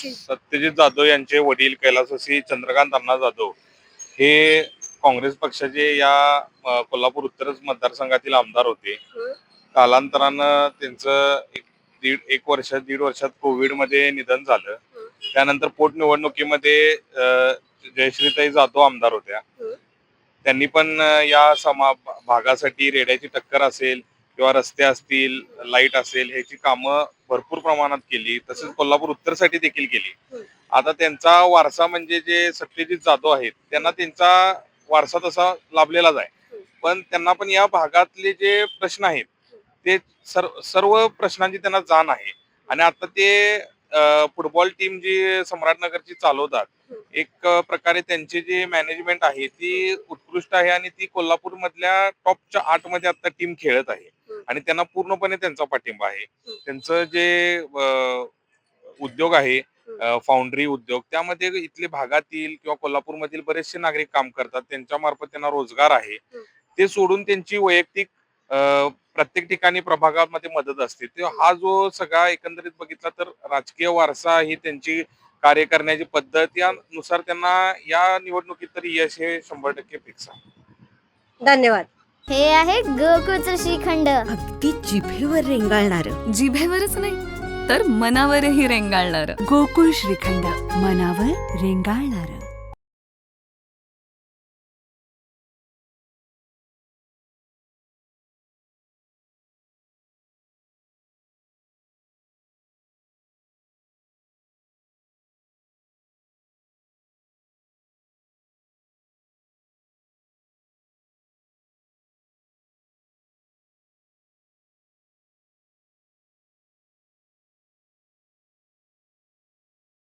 कशी? सत्यजित जाधव यांचे वडील कैलासवासी चंद्रकांत अण्णा जाधव हे काँग्रेस पक्षाचे या कोल्हापूर उत्तर मतदारसंघातील आमदार होते. कालांतरानं त्यांचं एक वर्ष दीड वर्षात कोविड मध्ये निधन झालं. त्यानंतर पोटनिवडणुकीमध्ये जयश्रीताई जाधव आमदार होत्या. त्यांनी पण या भागासाठी रेड्याची टक्कर असेल किंवा रस्ते असतील, लाईट असेल, ह्याची कामं भरपूर प्रमाणात केली. तसेच कोल्हापूर उत्तरसाठी देखील केली. आता त्यांचा वारसा म्हणजे जे सत्यजित जाधव आहेत त्यांना त्यांचा वारसा तसा लाभलेलाच आहे. पण त्यांना पण या भागातले जे प्रश्न आहेत ते सर्व प्रश्नांची त्यांना जाण आहे. आणि आता ते फुटबॉल टीम जी सम्राटनगरची चालवतात, एक प्रकारे त्यांची जी मॅनेजमेंट आहे ती उत्कृष्ट आहे आणि ती कोल्हापूर मधल्या टॉपच्या 8 मध्ये आता टीम खेळत आहे. आणि त्यांना पूर्णपणे त्यांचा पाठिंबा आहे. त्यांचं जे उद्योग आहे, फाउंड्री उद्योग, त्यामध्ये इथले भागातील किंवा कोल्हापूरमधील बरेचसे नागरिक काम करतात. त्यांच्या मार्फत त्यांना रोजगार आहे. ते सोडून त्यांची वैयक्तिक प्रत्येक ठिकाणी प्रभागामध्ये मदत असते. तेव्हा हा जो सगळा एकंदरीत बघितला तर राजकीय वारसा ही त्यांची कार्य करण्याची पद्धत यानुसार त्यांना या निवडणुकीत तरी यश हे 100% फिक्स आहे. धन्यवाद. हे आहे गोकुळचं श्रीखंड. अगदी जिभेवर रेंगाळणार. जिभेवरच नाही तर मनावरही रेंगाळणार. गोकुळ श्रीखंड, मनावर रेंगाळणार.